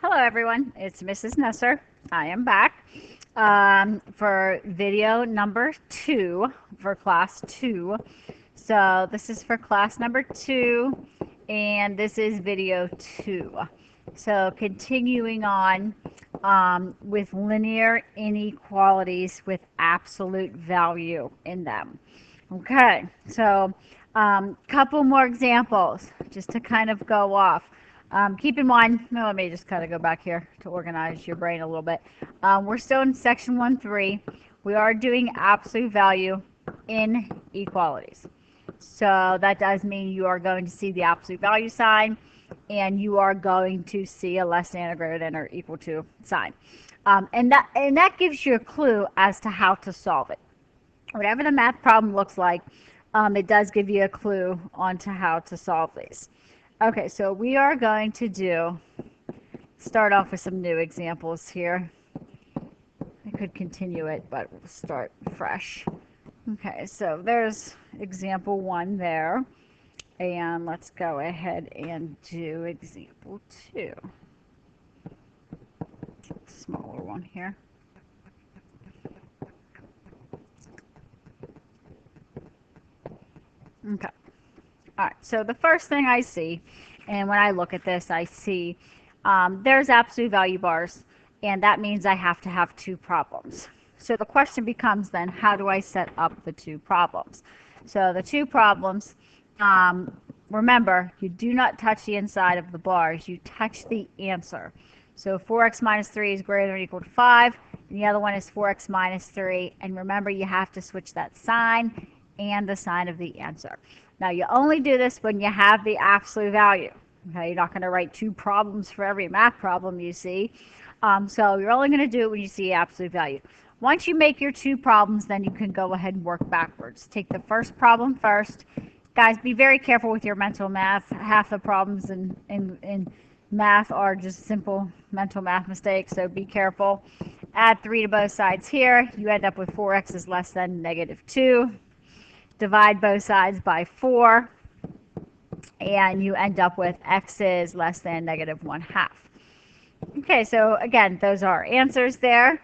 Hello everyone, it's Mrs. Nesser. I am back for video number 2 for class 2. So this is for class number 2 and this is video 2. So continuing on with linear inequalities with absolute value in them. Okay, so couple more examples just to kind of go off. Keep in mind, no, let me just kind of go back here to organize your brain a little bit. We're still in section 1.3. We are doing absolute value inequalities. So that does mean you are going to see the absolute value sign and you are going to see a less than or greater than or equal to sign. And that gives you a clue as to how to solve it. Whatever the math problem looks like, it does give you a clue on to how to solve these. Okay, so we are going to start off with some new examples here. I could continue it, but we'll start fresh. Okay, so there's example 1 there. And let's go ahead and do example 2. Smaller one here. Okay. All right, so the first thing I see, and when I look at this, I see there's absolute value bars, and that means I have to have 2 problems. So the question becomes then, how do I set up the 2 problems? So the 2 problems, remember, you do not touch the inside of the bars, you touch the answer. So 4x minus 3 is greater than or equal to 5, and the other one is 4x minus 3, and remember you have to switch that sign and the sign of the answer. Now, you only do this when you have the absolute value. Okay, you're not going to write 2 problems for every math problem you see. So you're only going to do it when you see absolute value. Once you make your 2 problems, then you can go ahead and work backwards. Take the first problem first. Guys, be very careful with your mental math. Half the problems in math are just simple mental math mistakes, so be careful. Add 3 to both sides here. You end up with 4x is less than negative 2. Divide both sides by 4, and you end up with x is less than negative 1/2. Okay, so again, those are answers there.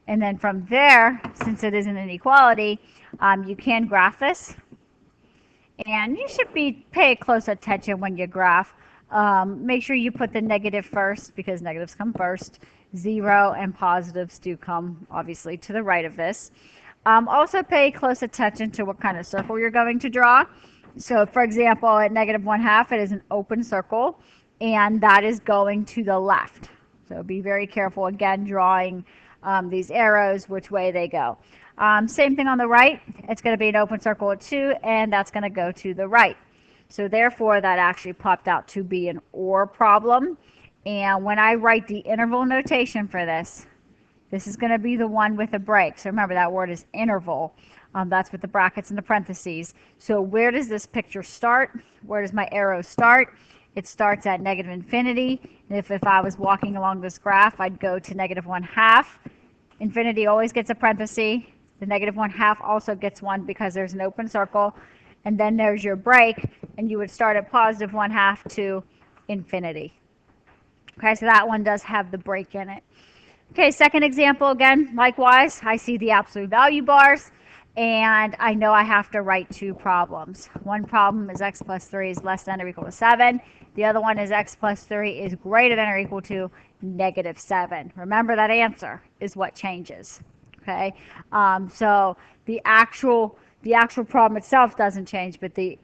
And then from there, since it is an inequality, you can graph this. And you should pay close attention when you graph. Make sure you put the negative first because negatives come first. 0 and positives do come, obviously, to the right of this. Also pay close attention to what kind of circle you're going to draw. So for example, at negative 1/2, it is an open circle, and that is going to the left. So be very careful, again, drawing these arrows, which way they go. Same thing on the right. It's going to be an open circle at 2, and that's going to go to the right. So therefore, that actually popped out to be an OR problem. And when I write the interval notation for this, this is going to be the one with a break. So remember, that word is interval. That's with the brackets and the parentheses. So where does this picture start? Where does my arrow start? It starts at negative infinity. And if I was walking along this graph, I'd go to negative 1/2. Infinity always gets a parenthesis. The negative 1/2 also gets one because there's an open circle. And then there's your break, and you would start at positive 1/2 to infinity. Okay, so that one does have the break in it. Okay, second example, again, likewise, I see the absolute value bars, and I know I have to write 2 problems. One problem is x plus 3 is less than or equal to 7. The other one is x plus 3 is greater than or equal to negative 7. Remember, that answer is what changes. Okay, so the actual problem itself doesn't change, but the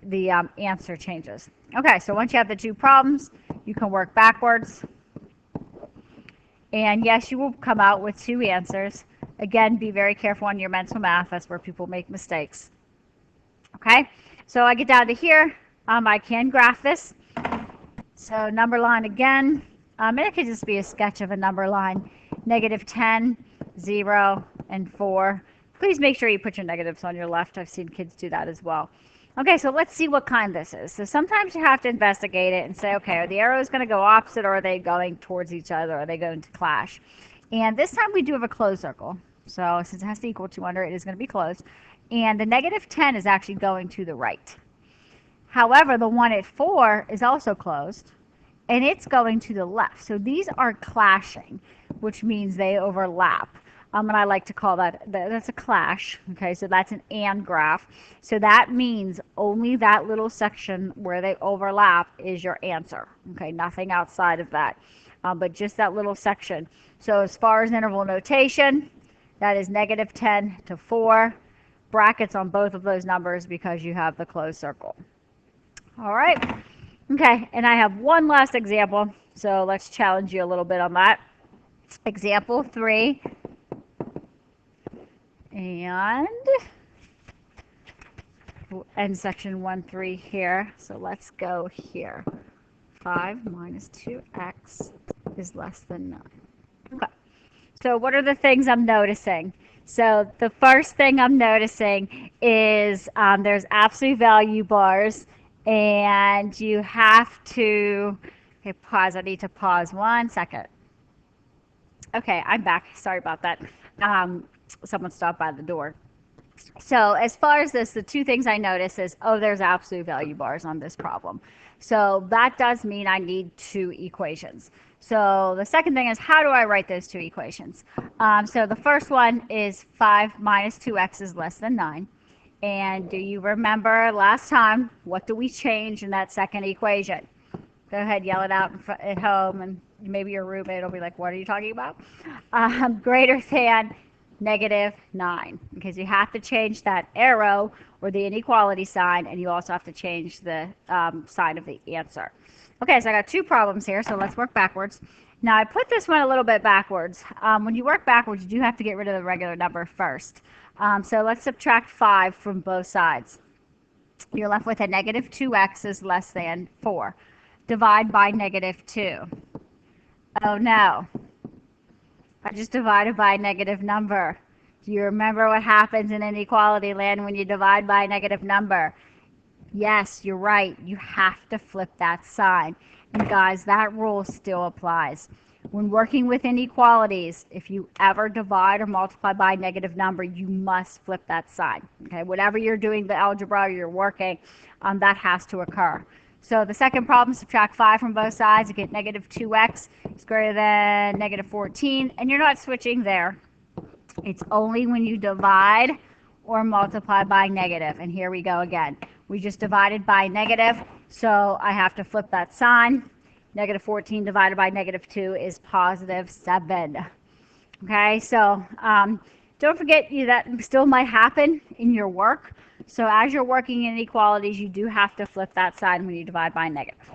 answer changes. Okay, so once you have the 2 problems, you can work backwards. And yes, you will come out with 2 answers. Again, be very careful on your mental math. That's where people make mistakes. Okay, so I get down to here. I can graph this. So number line again. And it could just be a sketch of a number line. Negative 10, 0, and 4. Please make sure you put your negatives on your left. I've seen kids do that as well. Okay, so let's see what kind this is. So sometimes you have to investigate it and say, okay, are the arrows going to go opposite, or are they going towards each other? Are they going to clash? And this time we do have a closed circle. So since it has to equal to under, it is going to be closed. And the negative 10 is actually going to the right. However, the one at 4 is also closed. and it's going to the left. So these are clashing, which means they overlap. And I like to call that's a clash. Okay, so that's an and graph. So that means only that little section where they overlap is your answer. Okay, nothing outside of that, but just that little section. So as far as interval notation, that is -10 to 4. Brackets on both of those numbers because you have the closed circle. All right. Okay, and I have one last example. So let's challenge you a little bit on that. Example 3. And we'll end section 1.3 here. So let's go here. 5 minus 2x is less than 9. Okay. So what are the things I'm noticing? So the first thing I'm noticing is there's absolute value bars, and you have to, okay, pause. I need to pause 1 second. Okay, I'm back. Sorry about that. Someone stopped by the door. So as far as this, the two things I notice is, oh, there's absolute value bars on this problem. So that does mean I need 2 equations. So the second thing is, how do I write those 2 equations? So the first one is 5 minus 2x is less than 9. And do you remember last time, what do we change in that second equation? Go ahead, yell it out at home, and maybe your roommate will be like, what are you talking about? Greater than -9, because you have to change that arrow or the inequality sign, and you also have to change the sign of the answer. Okay, so I got 2 problems here, so let's work backwards. Now I put this one a little bit backwards. When you work backwards, you do have to get rid of the regular number first. So let's subtract 5 from both sides. You're left with a -2x is less than 4. Divide by -2. Oh no. I just divided by a negative number. Do you remember what happens in inequality land when you divide by a negative number? Yes, you're right. You have to flip that sign. And guys, that rule still applies. When working with inequalities, if you ever divide or multiply by a negative number, you must flip that sign. Okay, whatever you're doing, the algebra you're working, that has to occur. So the second problem, subtract 5 from both sides, you get -2x is greater than -14, and you're not switching there. It's only when you divide or multiply by negative, and here we go again. We just divided by negative, so I have to flip that sign. -14 divided by -2 is +7. Okay, so don't forget that still might happen in your work. So as you're working in inequalities, you do have to flip that sign when you divide by negative.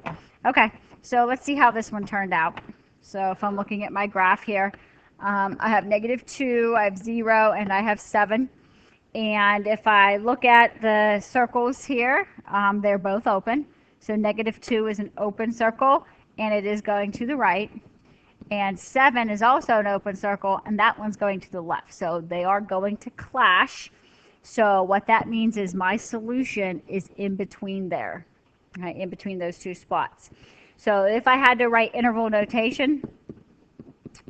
Okay, so let's see how this one turned out. So if I'm looking at my graph here, I have -2, I have 0, and I have 7. And if I look at the circles here, they're both open. So -2 is an open circle, and it is going to the right. And 7 is also an open circle, and that one's going to the left. So they are going to clash. So what that means is my solution is in between there, right, in between those 2 spots. So if I had to write interval notation,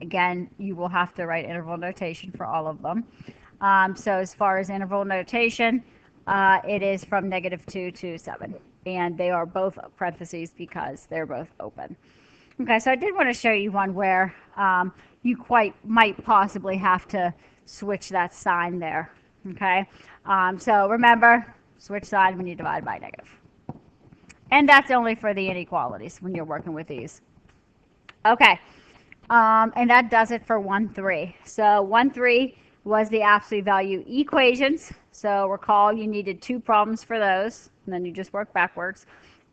again, you will have to write interval notation for all of them. So as far as interval notation, it is from -2 to 7. And they are both parentheses because they're both open. Okay, so I did want to show you one where you might possibly have to switch that sign there. Okay, so remember, switch side when you divide by negative. And that's only for the inequalities when you're working with these. Okay, and that does it for 1.3. So 1.3 was the absolute value equations. So recall you needed 2 problems for those, and then you just work backwards.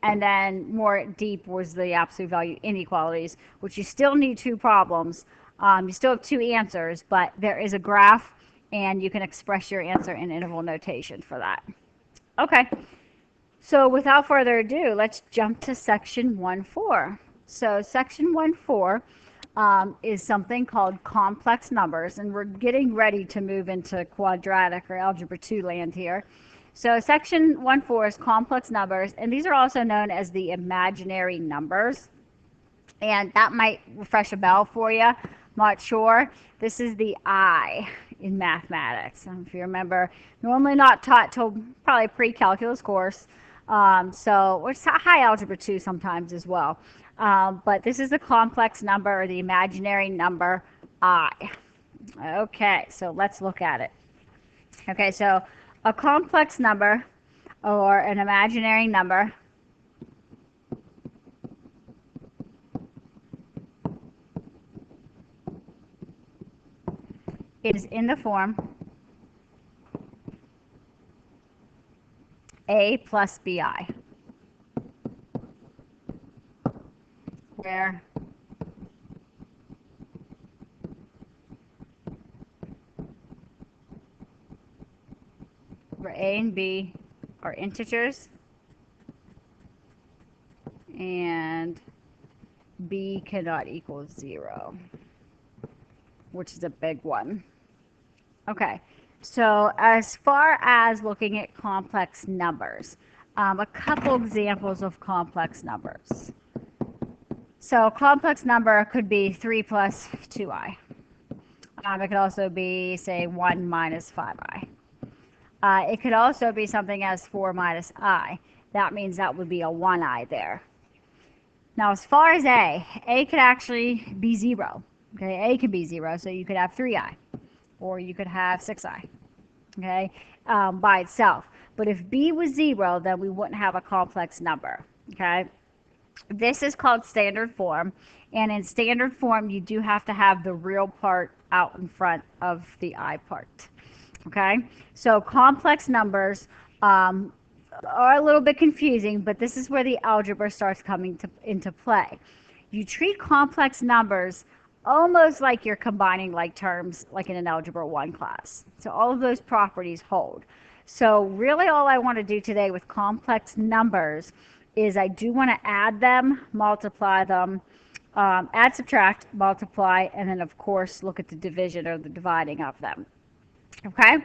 And then more deep was the absolute value inequalities, which you still need 2 problems. You still have 2 answers, but there is a graph, and you can express your answer in interval notation for that. Okay, so without further ado, let's jump to section 1.4. So section 1.4 is something called complex numbers, and we're getting ready to move into quadratic or algebra 2 land here. So section 1.4 is complex numbers, and these are also known as the imaginary numbers. And that might refresh a bell for you. Not sure. This is the I in mathematics. If you remember, normally not taught till probably pre-calculus course. So it's high algebra 2 sometimes as well. But this is the complex number or the imaginary number I. Okay, so let's look at it. Okay, so a complex number or an imaginary number is in the form A plus BI, where A and B are integers and B cannot equal 0, which is a big one. Okay, so as far as looking at complex numbers, a couple examples of complex numbers. So a complex number could be 3 plus 2i. It could also be, say, 1 minus 5i. It could also be something as 4 minus I. That means that would be a 1i there. Now, as far as A could actually be 0. Okay, A could be 0, so you could have 3i, or you could have 6i, okay, by itself. But if B was 0, then we wouldn't have a complex number, okay? This is called standard form, and in standard form, you do have to have the real part out in front of the I part, okay? So complex numbers are a little bit confusing, but this is where the algebra starts coming into play. You treat complex numbers almost like you're combining like terms like in an Algebra 1 class. So all of those properties hold. So really all I want to do today with complex numbers is I do want to add them, multiply them, add, subtract, multiply, and then of course look at the division or the dividing of them. Okay,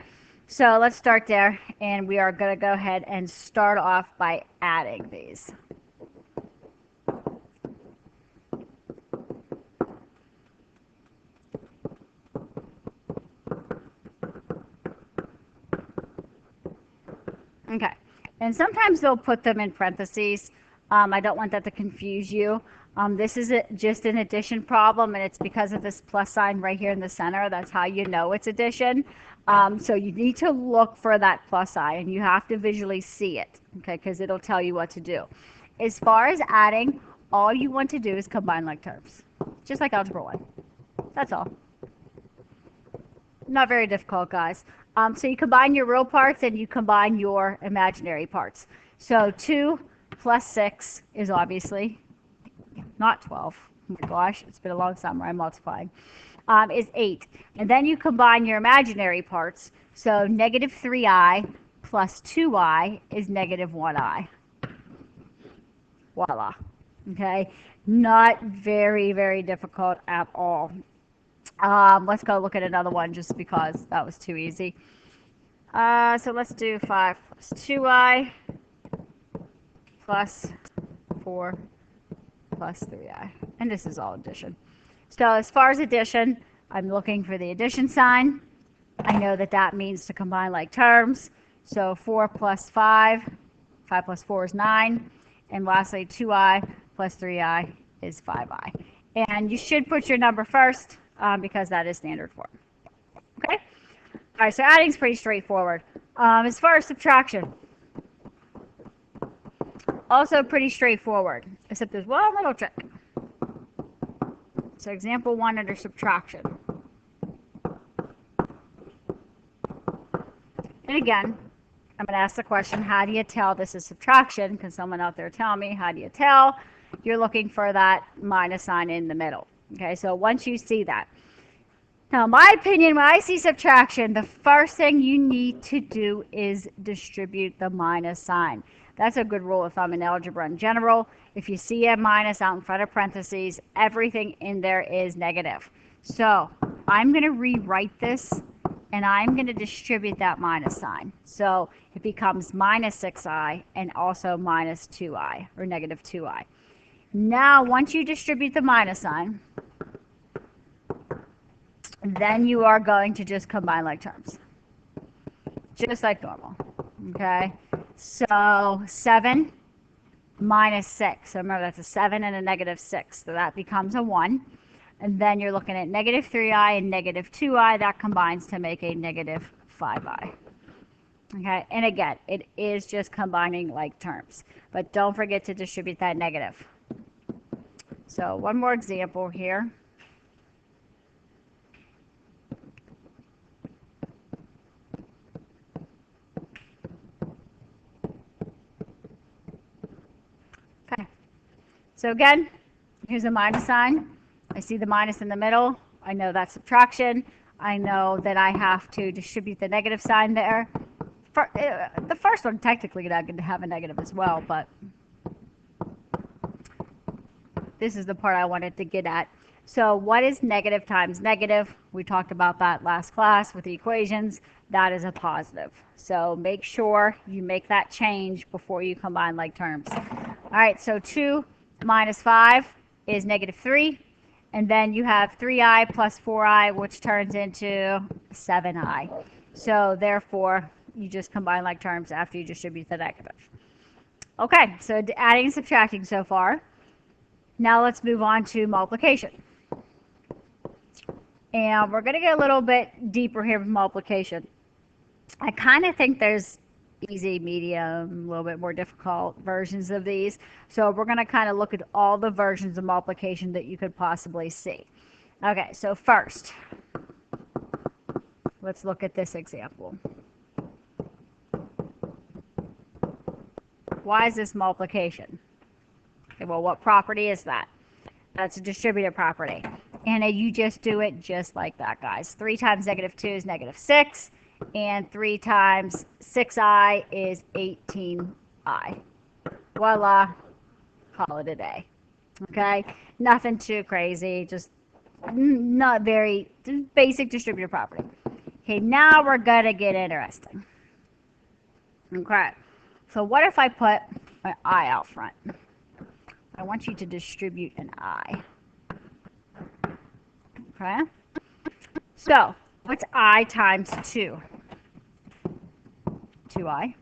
so let's start there, and we are going to go ahead and start off by adding these. Okay, and sometimes they'll put them in parentheses. I don't want that to confuse you. This is just an addition problem, and it's because of this plus sign right here in the center. That's how you know it's addition. So you need to look for that plus sign, and you have to visually see it, okay, because it'll tell you what to do. As far as adding, all you want to do is combine like terms, just like Algebra 1. That's all. Not very difficult, guys. So you combine your real parts and you combine your imaginary parts. So 2 plus 6 is obviously not 12. Oh my gosh, it's been a long summer. I'm multiplying. Is 8. And then you combine your imaginary parts. So negative 3i plus 2i is negative 1i. Voila. Okay? Not very, very difficult at all. Let's go look at another one just because that was too easy. So let's do 5 plus 2i plus 4 plus 3i. And this is all addition. So as far as addition, I'm looking for the addition sign. I know that that means to combine like terms. So 4 plus 5, 5 plus 4 is 9. And lastly, 2i plus 3i is 5i. And you should put your number first because that is standard form. Okay? All right, so adding is pretty straightforward. As far as subtraction, also pretty straightforward, except there's one little trick. So example 1 under subtraction. And again, I'm going to ask the question, how do you tell this is subtraction? Because someone out there tell me, how do you tell? You're looking for that minus sign in the middle. Okay, so once you see that. Now, in my opinion, when I see subtraction, the first thing you need to do is distribute the minus sign. That's a good rule of thumb in algebra in general. If you see a minus out in front of parentheses, everything in there is negative. So I'm going to rewrite this, and I'm going to distribute that minus sign. So it becomes minus 6i and also minus 2i, or negative 2i. Now, once you distribute the minus sign, then you are going to just combine like terms, just like normal. Okay, so 7 minus 6. So remember, that's a 7 and a negative 6. So that becomes a 1. And then you're looking at negative 3i and negative 2i. That combines to make a negative 5i. Okay, and again, it is just combining like terms. But don't forget to distribute that negative. So one more example here. Okay, so again, here's a minus sign. I see the minus in the middle. I know that's subtraction. I know that I have to distribute the negative sign there. The first one technically not going to have a negative as well, but this is the part I wanted to get at. So what is negative times negative? We talked about that last class with the equations. That is a positive. So make sure you make that change before you combine like terms. All right, so 2 minus 5 is negative 3. And then you have 3i plus 4i, which turns into 7i. So therefore, you just combine like terms after you distribute the negative. Okay, so adding and subtracting so far. Now let's move on to multiplication. And we're going to get a little bit deeper here with multiplication. I kind of think there's easy, medium, a little bit more difficult versions of these. So we're going to kind of look at all the versions of multiplication that you could possibly see. Okay, so first, let's look at this example. Why is this multiplication? Okay, well, what property is that? That's a distributive property. And you just do it just like that, guys. 3 times negative 2 is negative 6. And 3 times 6i is 18i. Voila. Call it a day. Okay? Nothing too crazy. Just not very just basic distributive property. Okay, now we're going to get interesting. Okay. So what if I put an I out front? I want you to distribute an I. Okay? So, what's I times 2? 2i.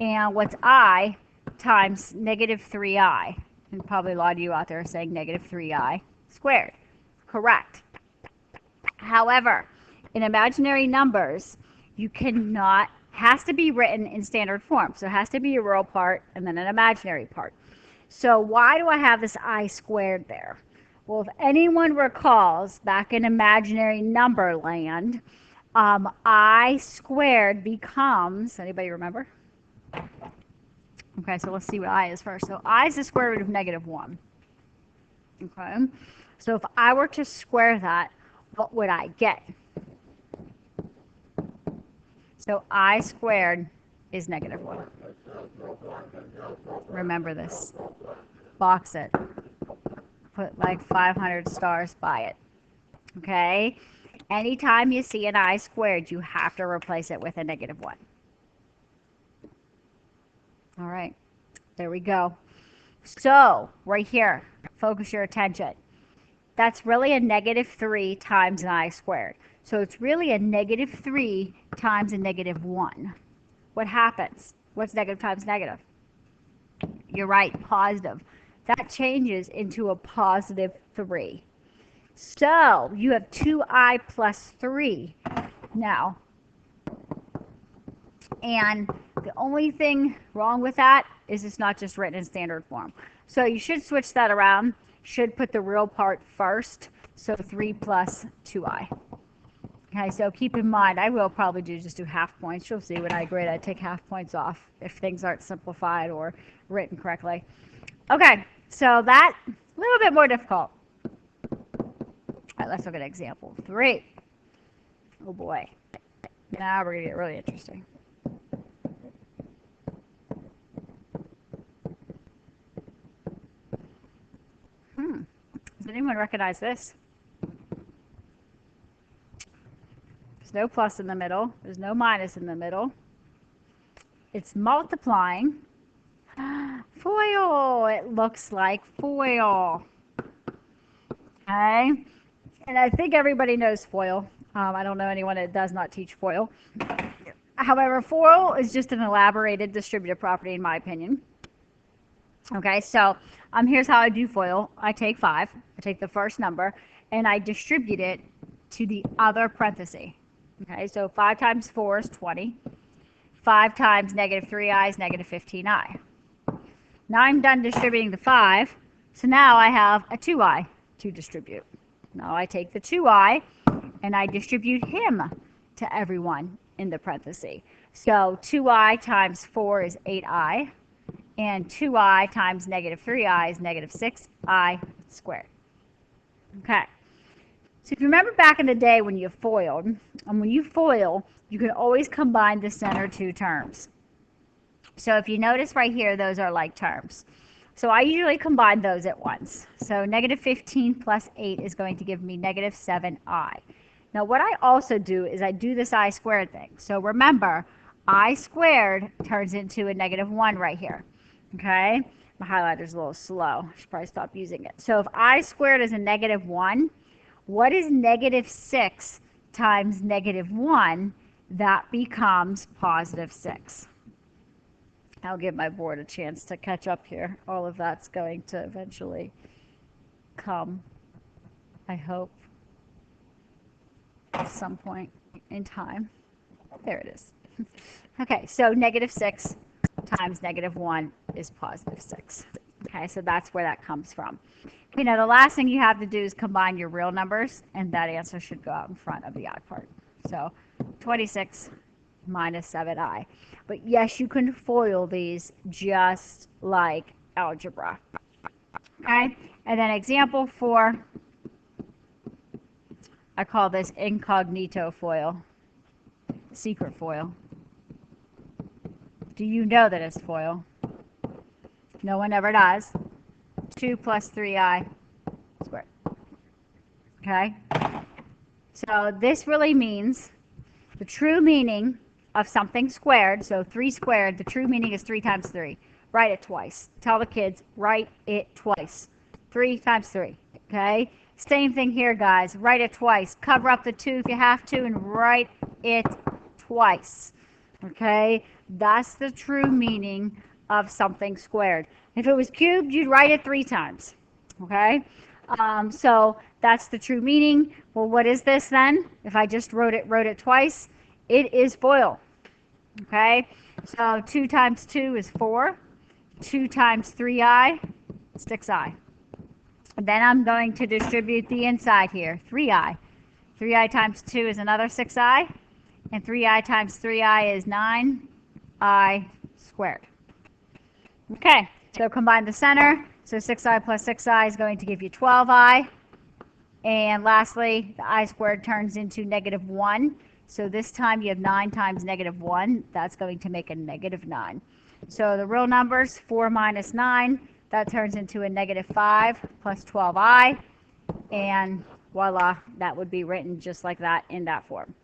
And what's I times negative 3i? And probably a lot of you out there are saying negative 3i squared. Correct. However, in imaginary numbers, you cannot, has to be written in standard form. So it has to be a real part and then an imaginary part. So why do I have this I squared there? Well, if anyone recalls, back in imaginary number land, I squared becomes, anybody remember? Okay, so let's see what I is first. So I is the square root of negative 1. Okay, so if I were to square that, what would I get? So I squared is negative 1. Remember this. Box it. Put like 500 stars by it. Okay? Anytime you see an I squared, you have to replace it with a negative 1. All right. There we go. So, right here, focus your attention. That's really a negative 3 times an I squared. So it's really a negative 3 times a negative 1. What happens? What's negative times negative? You're right, positive. That changes into a positive 3. So you have 2i plus 3 now. And the only thing wrong with that is it's not just written in standard form. So you should switch that around. Should put the real part first. So 3 plus 2i. Okay, so keep in mind, I will probably just do half points. You'll see when I grade, I take half points off if things aren't simplified or written correctly. Okay, so that, a little bit more difficult. All right, let's look at example 3. Oh boy. Now we're going to get really interesting. Does anyone recognize this? There's no plus in the middle. There's no minus in the middle. It's multiplying. Foil. It looks like foil. Okay. And I think everybody knows foil. I don't know anyone that does not teach foil. However, foil is just an elaborated distributive property in my opinion. Okay, so here's how I do FOIL. I take 5, I take the first number, and I distribute it to the other parenthesis. Okay, so 5 times 4 is 20. 5 times negative 3i is negative 15i. Now I'm done distributing the 5, so now I have a 2i to distribute. Now I take the 2i and I distribute him to everyone in the parenthesis. So 2i times 4 is 8i, and 2i times negative 3i is negative 6i squared. Okay. So if you remember back in the day when you FOILed, and when you FOIL, you can always combine the center two terms. So if you notice right here, those are like terms. So I usually combine those at once. So negative 15 plus 8 is going to give me negative 7i. Now what I also do is I do this I squared thing. So remember, I squared turns into a negative 1 right here. Okay? My highlighter's a little slow. I should probably stop using it. So if I squared is a negative 1, what is negative 6 times negative 1? That becomes positive 6. I'll give my board a chance to catch up here. All of that's going to eventually come, I hope, at some point in time. There it is. Okay, so negative 6 times negative 1 is positive 6. Okay, so that's where that comes from. You know, the last thing you have to do is combine your real numbers, and that answer should go out in front of the odd part. So 26 minus 7i. But yes, you can FOIL these just like algebra. Okay, and then example 4, I call this incognito FOIL, secret FOIL. Do you know that it's FOIL? No one ever does. 2 plus 3i squared. Okay? So this really means the true meaning of something squared. So 3 squared, the true meaning is 3 times 3. Write it twice. Tell the kids, write it twice. 3 times 3. Okay? Same thing here, guys. Write it twice. Cover up the 2 if you have to and write it twice. Okay? That's the true meaning of something squared. If it was cubed, you'd write it 3 times. Okay? So that's the true meaning. Well, what is this then? If I just wrote it twice, it is FOIL. Okay? So 2 times 2 is 4. 2 times 3i, 6i. And then I'm going to distribute the inside here, 3i. 3i times 2 is another 6i. And 3i times 3i is 9i squared. Okay, so combine the center. So 6i plus 6i is going to give you 12i. And lastly, the I squared turns into negative 1. So this time you have 9 times negative 1. That's going to make a negative 9. So the real numbers, 4 minus 9, that turns into a negative 5 plus 12i. And voila, that would be written just like that in that form.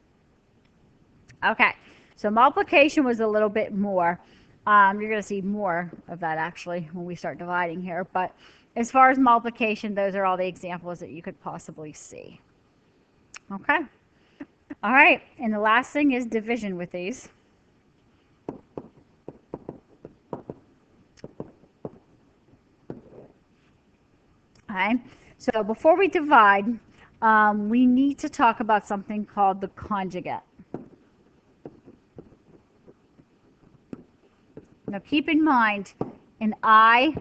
Okay, so multiplication was a little bit more. You're going to see more of that actually when we start dividing here. But as far as multiplication, those are all the examples that you could possibly see. Okay. All right, and the last thing is division with these. Okay, so before we divide, we need to talk about something called the conjugate. Now keep in mind, an I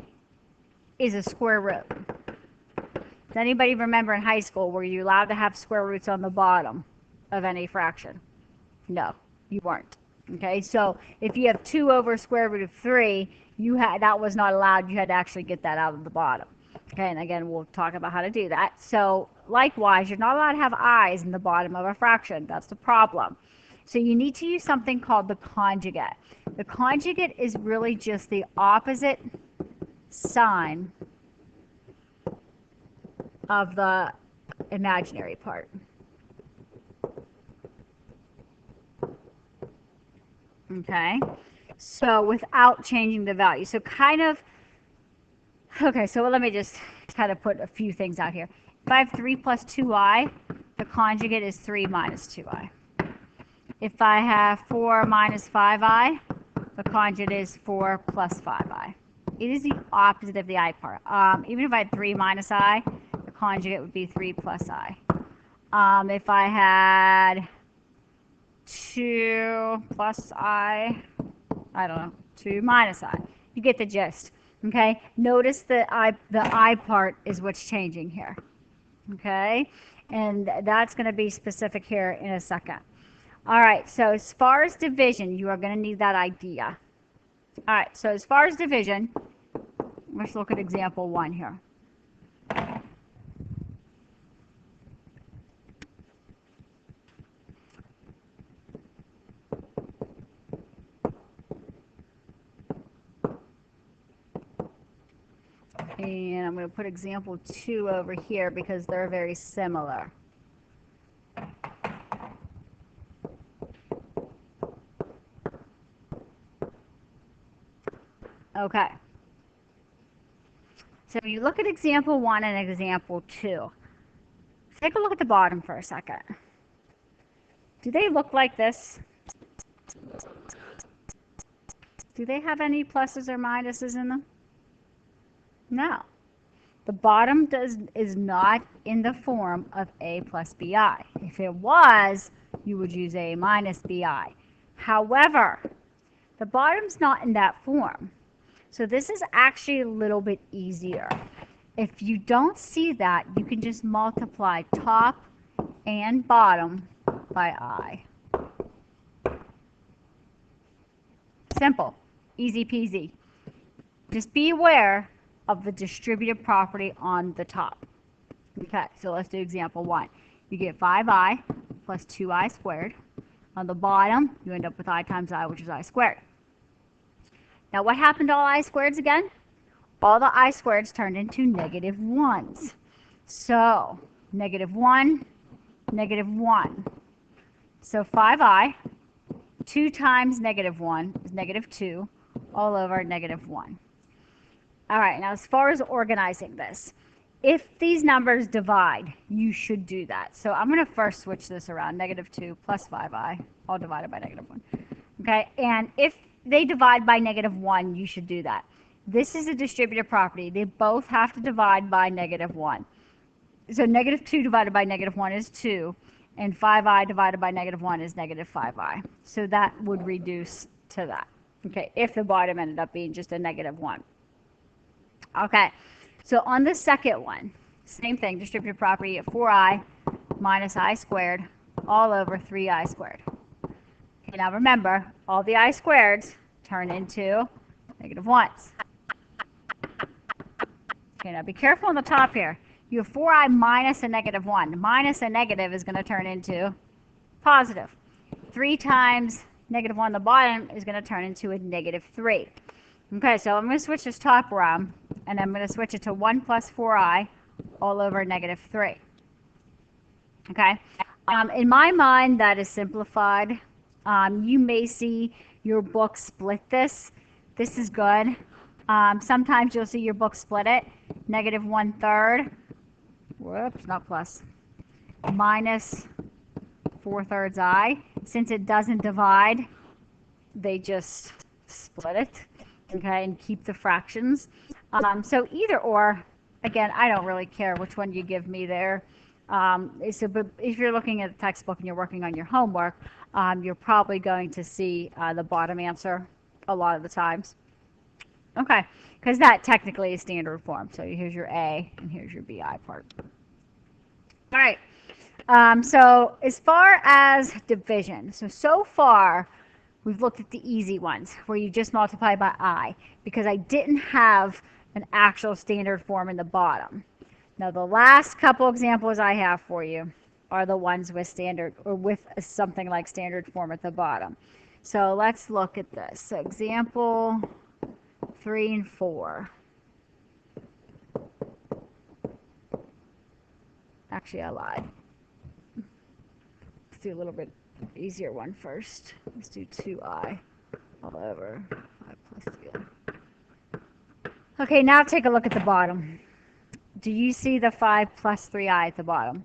is a square root. Does anybody remember in high school, were you allowed to have square roots on the bottom of any fraction? No, you weren't. Okay, so if you have 2 over square root of 3, that was not allowed. You had to actually get that out of the bottom. Okay, and again, we'll talk about how to do that. So likewise, you're not allowed to have i's in the bottom of a fraction. That's the problem. So you need to use something called the conjugate. The conjugate is really just the opposite sign of the imaginary part. Okay, so without changing the value. So kind of, okay, so let me just kind of put a few things out here. If I have 3 plus 2i, the conjugate is 3 minus 2i. If I have 4 minus 5i, the conjugate is 4 plus 5i. It is the opposite of the I part. Even if I had 3 minus I, the conjugate would be 3 plus I. If I had 2 plus I don't know, 2 minus I. You get the gist. Okay? Notice the I part is what's changing here. Okay? And that's going to be specific here in a second. All right, so as far as division, you are going to need that idea. All right, so as far as division, let's look at example 1 here. And I'm going to put example 2 over here because they're very similar. Okay. So you look at example 1 and example 2. Take a look at the bottom for a second. Do they look like this? Do they have any pluses or minuses in them? No. The bottom is not in the form of A plus BI. If it was, you would use A minus BI. However, the bottom's not in that form. So this is actually a little bit easier. If you don't see that, you can just multiply top and bottom by I. Simple. Easy peasy. Just be aware of the distributive property on the top. Okay, so let's do example 1. You get 5I plus 2I squared. On the bottom, you end up with I times I, which is I squared. Now, what happened to all I squareds again? All the I squareds turned into negative 1s. So, negative 1, negative 1. So, 5I, 2 times negative 1 is negative 2, all over negative 1. All right, now as far as organizing this, if these numbers divide, you should do that. So I'm going to first switch this around, negative 2 plus 5I, all divided by negative 1. Okay, and if they divide by negative 1, you should do that. This is a distributive property. They both have to divide by negative 1. So negative 2 divided by negative 1 is 2, and 5I divided by negative 1 is negative 5I. So that would reduce to that, okay, if the bottom ended up being just a negative 1. Okay, so on the second one, same thing, distributive property of 4I minus I squared all over 3I squared. Okay, now remember, all the I squareds turn into negative 1s. Okay, now be careful on the top here. You have 4I minus a negative 1. Minus a negative is going to turn into positive. 3 times negative 1 on the bottom is going to turn into a negative 3. Okay, so I'm going to switch this top around, and I'm going to switch it to 1 plus 4I all over negative 3. Okay, in my mind, that is simplified. You may see your book split this. This is good. Sometimes you'll see your book split it. Negative 1/3. Whoops, not plus. Minus 4/3 I. Since it doesn't divide, they just split it. Okay, and keep the fractions. So either or, again, I don't really care which one you give me there. But if you're looking at the textbook and you're working on your homework, you're probably going to see the bottom answer a lot of the times. Okay, because that technically is standard form. So here's your A and here's your BI part. All right, so as far as division, so far, we've looked at the easy ones where you just multiply by I because I didn't have an actual standard form in the bottom. Now the last couple examples I have for you are the ones with standard or with something like standard form at the bottom. So let's look at this. So example 3 and 4. Actually, I lied. Let's do a little bit easier one first. Let's do 2I all over 5 plus 3I. Okay, now take a look at the bottom. Do you see the 5 plus 3I at the bottom?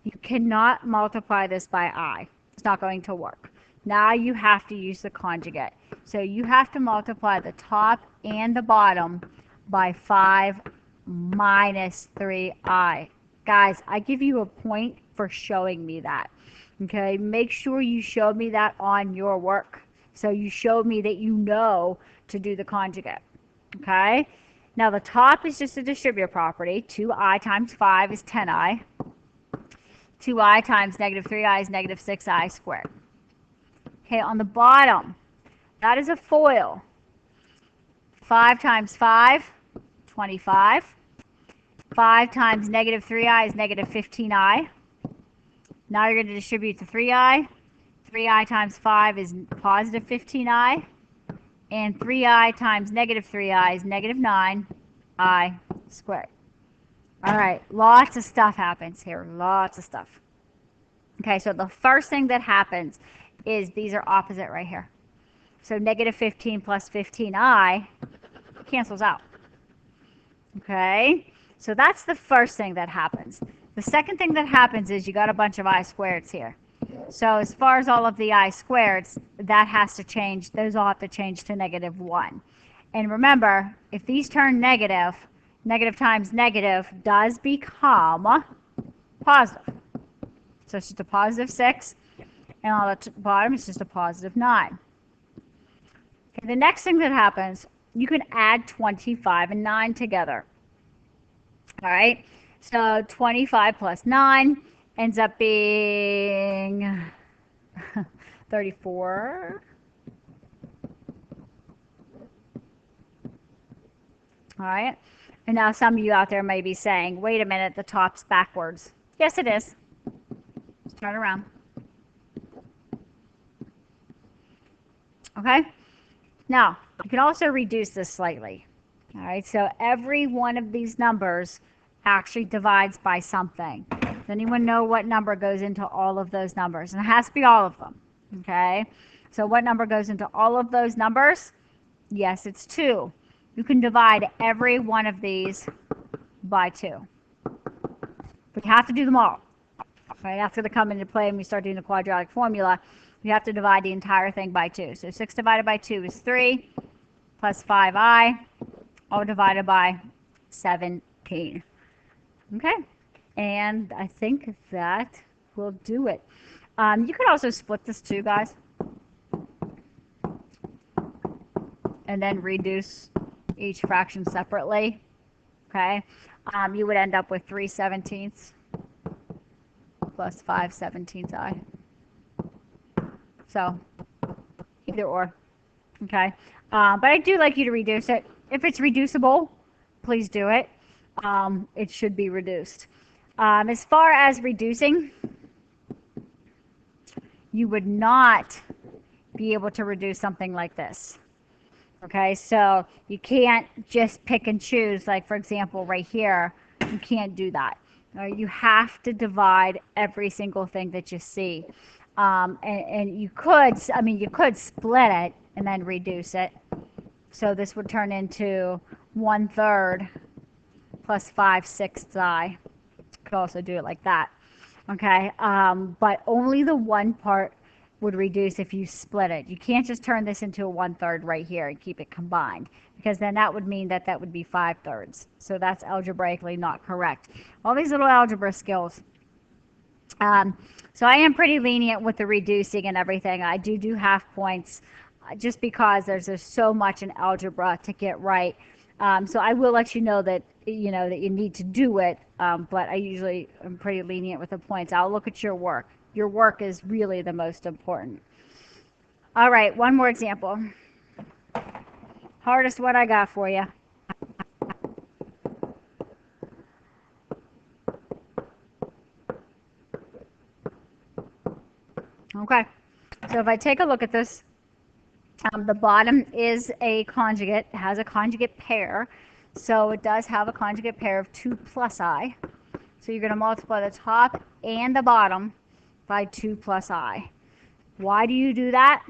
You cannot multiply this by I. It's not going to work. Now you have to use the conjugate. So you have to multiply the top and the bottom by 5 minus 3i. Guys, I give you a point for showing me that. Okay, make sure you show me that on your work. So you showed me that you know to do the conjugate. Okay, now the top is just a distributive property. 2i times 5 is 10i. 2i times negative 3i is negative 6i squared. Okay, on the bottom, that is a FOIL. 5 times 5, 25. 5 times negative 3i is negative 15i. Now you're going to distribute the 3i. 3i times 5 is positive 15i. And 3i times negative 3i is negative 9i squared. All right, lots of stuff happens here. Lots of stuff. Okay, so the first thing that happens is these are opposite right here. So negative 15 plus 15i cancels out. Okay, so that's the first thing that happens. The second thing that happens is you got a bunch of I squareds here. So as far as all of the I squareds, that has to change. Those all have to change to negative 1. And remember, if these turn negative, negative times negative does become positive. So it's just a positive 6. And on the bottom, it's just a positive 9. Okay, the next thing that happens, you can add 25 and 9 together. All right, so 25 plus 9 ends up being 34. All right, and now some of you out there may be saying, wait a minute, the top's backwards. Yes, it is. Let's turn around. Okay, now you can also reduce this slightly. All right, so every one of these numbers actually divides by something. Does anyone know what number goes into all of those numbers? And it has to be all of them. Okay, so what number goes into all of those numbers? Yes, it's 2. You can divide every one of these by 2. But you have to do them all. Right, after they come into play and we start doing the quadratic formula, you have to divide the entire thing by 2. So 6 divided by 2 is 3, plus 5i, all divided by 17. Okay, and I think that will do it. You could also split this too, guys, and then reduce each fraction separately. Okay, you would end up with 3/17 plus 5/17 I. So either or. Okay, but I do like you to reduce it. If it's reducible, please do it. It should be reduced. As far as reducing, you would not be able to reduce something like this. Okay, so you can't just pick and choose, like for example right here, you can't do that. You have to divide every single thing that you see. And you could, I mean, you could split it and then reduce it. So this would turn into 1/3 plus 5/6 I. Could also do it like that. Okay, but only the one part would reduce if you split it. You can't just turn this into a 1/3 right here and keep it combined, because then that would mean that that would be 5/3. So that's algebraically not correct. All these little algebra skills. So I am pretty lenient with the reducing and everything. I do half points just because there's so much in algebra to get right. So I will let you know that that you need to do it, but I usually am pretty lenient with the points. I'll look at your work. Your work is really the most important. All right, one more example. Hardest one I got for you. Okay, so if I take a look at this, the bottom is a conjugate, it has a conjugate pair. So it does have a conjugate pair of 2 plus I. So you're going to multiply the top and the bottom by 2 plus I. Why do you do that?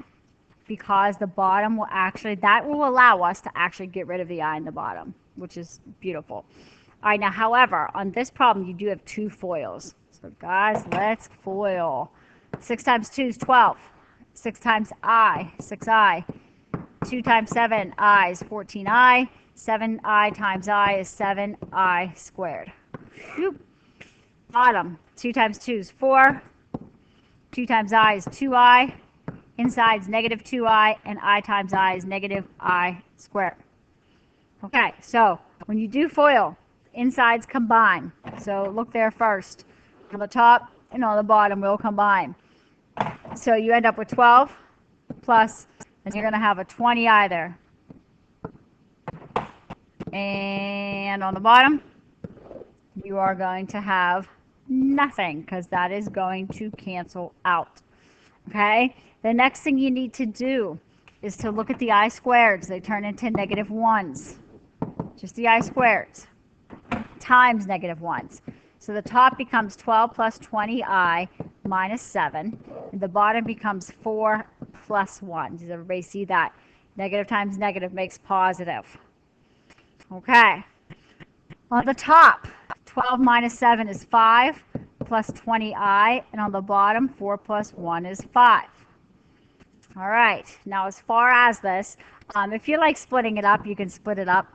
Because the bottom will actually, that will allow us to actually get rid of the I in the bottom, which is beautiful. All right, now, however, on this problem, you do have 2 foils. So guys, let's foil. 6 times 2 is 12. 6 times I, 6I. 2 times 7I is 14I. 7I times I is 7I squared. Whoop. Bottom, 2 times 2 is 4. 2 times I is 2I. Inside's negative 2I, and I times I is negative I squared. Okay, so when you do FOIL, insides combine. So look there first. On the top and on the bottom will combine. So you end up with 12 plus, and you're going to have a 20I there. And on the bottom, you are going to have nothing because that is going to cancel out. Okay? The next thing you need to do is to look at the I squareds. They turn into negative 1s. Just the I squareds times negative 1s. So the top becomes 12 plus 20I minus 7. And the bottom becomes 4 plus 1. Does everybody see that? Negative times negative makes positive. Okay. On the top, 12 minus 7 is 5 plus 20I. And on the bottom, 4 plus 1 is 5. All right. Now as far as this, if you like splitting it up, you can split it up.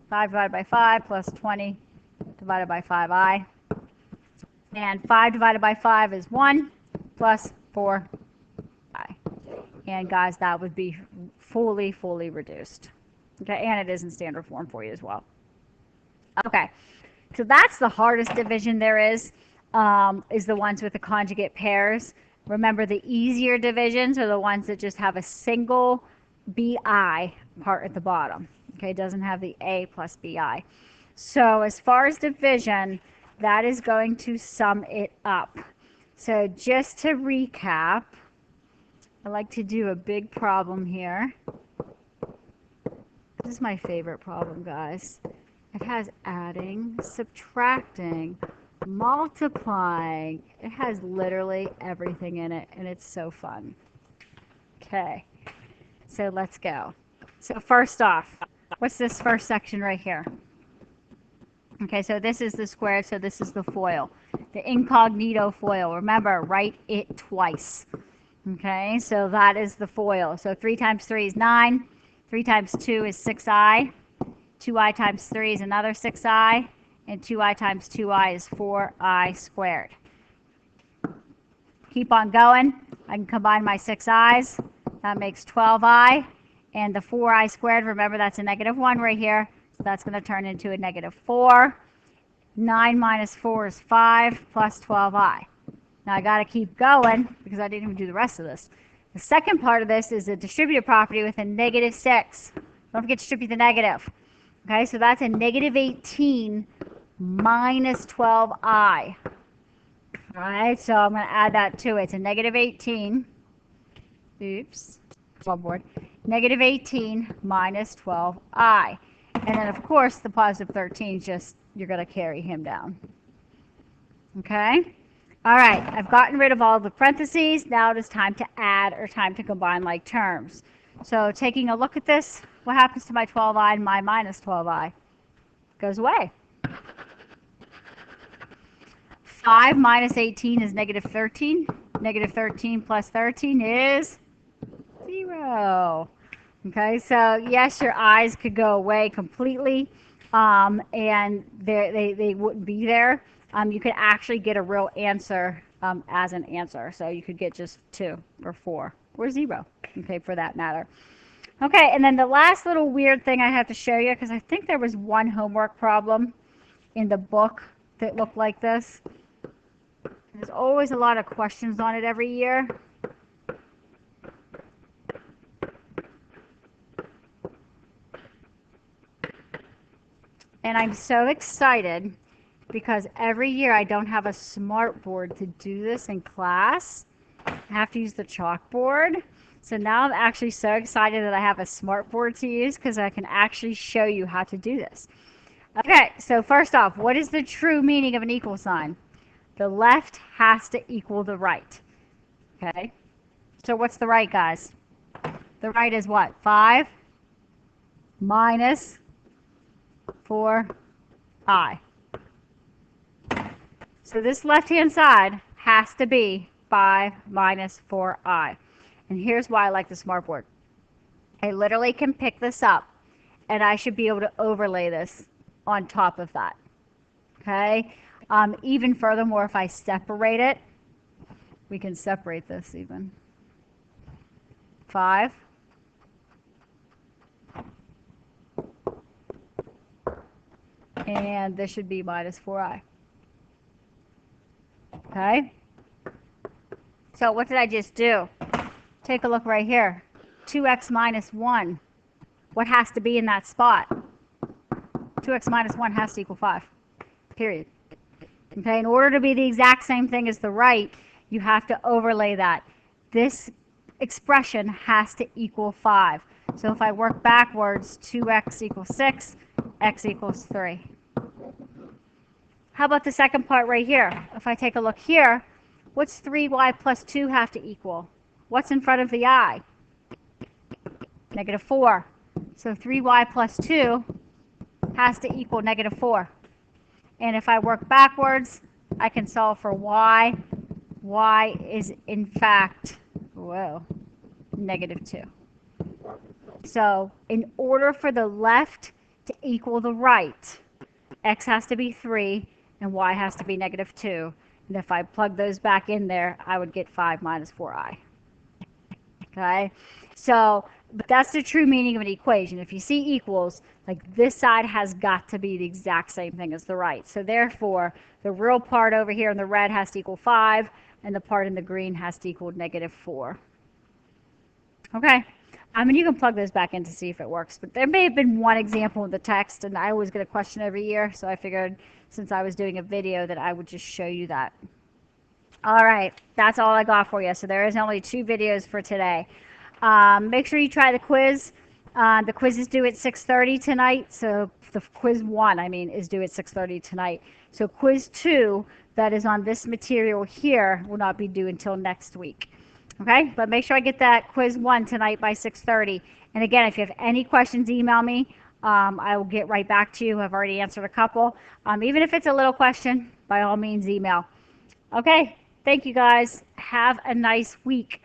5 divided by 5 plus 20 divided by 5I. And 5 divided by 5 is 1 plus 4I. And guys, that would be fully reduced. Okay, and it is in standard form for you as well. Okay, so that's the hardest division there is the ones with the conjugate pairs. Remember, the easier divisions are the ones that just have a single BI part at the bottom. Okay, it doesn't have the A plus BI. So as far as division, that is going to sum it up. So just to recap, I like to do a big problem here. This is my favorite problem, guys. It has adding, subtracting, multiplying. It has literally everything in it, and it's so fun. Okay, so let's go. So first off, what's this first section right here? Okay, so this is the squared, so this is the FOIL. The incognito FOIL. Remember, write it twice. Okay, so that is the FOIL. So 3 times 3 is 9. 3 times 2 is 6I. 2I times 3 is another 6I. And 2I times 2I is 4I squared. Keep on going. I can combine my 6i's. That makes 12I. And the 4I squared, remember that's a negative 1 right here. So that's going to turn into a negative 4. 9 minus 4 is 5 plus 12I. Now I got to keep going because I didn't even do the rest of this. The second part of this is a distributive property with a negative 6. Don't forget to distribute the negative. Okay, so that's a negative 18 minus 12I. All right, so I'm going to add that to it. It's a negative 18. Oops. Board. Negative 18 minus 12I. And then, of course, the positive 13 is just, you're going to carry him down. Okay? All right, I've gotten rid of all the parentheses. Now it is time to add or time to combine like terms. So taking a look at this, what happens to my 12I and my minus 12I? Goes away. 5 minus 18 is negative 13. Negative 13 plus 13 is 0. Okay, so yes, your I's could go away completely, and they wouldn't be there. You could actually get a real answer as an answer. So you could get just 2 or 4 or 0, okay, for that matter. Okay, and then the last little weird thing I have to show you, because I think there was one homework problem in the book that looked like this. There's always a lot of questions on it every year. And I'm so excited because every year I don't have a smartboard to do this in class. I have to use the chalkboard. So now I'm actually so excited that I have a smartboard to use because I can actually show you how to do this. Okay, so first off, what is the true meaning of an equal sign? The left has to equal the right. Okay, so what's the right, guys? The right is what? 5 minus 4I. So this left-hand side has to be 5 minus 4I. And here's why I like the smartboard. I literally can pick this up and I should be able to overlay this on top of that. Okay? Even furthermore, if I separate it, we can separate this even. 5. And this should be minus 4i. Okay? So what did I just do? Take a look right here. 2x minus 1. What has to be in that spot? 2x minus 1 has to equal 5. Period. Okay, in order to be the exact same thing as the right, you have to overlay that. This expression has to equal 5. So if I work backwards, 2x equals 6, x equals 3. How about the second part right here? If I take a look here, what's 3y plus 2 have to equal? What's in front of the I? Negative 4. So 3y plus 2 has to equal negative 4. And if I work backwards, I can solve for y. Y is, in fact, negative 2. So in order for the left to equal the right, x has to be 3 and y has to be negative 2. And if I plug those back in there, I would get 5 minus 4i. Okay? So, but that's the true meaning of an equation. If you see equals, like this side has got to be the exact same thing as the right. So therefore, the real part over here in the red has to equal 5, and the part in the green has to equal negative 4. Okay? I mean, you can plug those back in to see if it works, but there may have been one example in the text, and I always get a question every year, so I figured since I was doing a video that I would just show you that. All right, that's all I got for you. So there is only 2 videos for today. Make sure you try the quiz. The quiz is due at 6:30 tonight. So the quiz 1, I mean, is due at 6:30 tonight. So quiz 2, that is on this material here, will not be due until next week. Okay, but make sure I get that quiz 1 tonight by 6:30. And again, if you have any questions, email me. I will get right back to you. I've already answered a couple. Even if it's a little question, by all means, email. Okay, thank you guys. Have a nice week.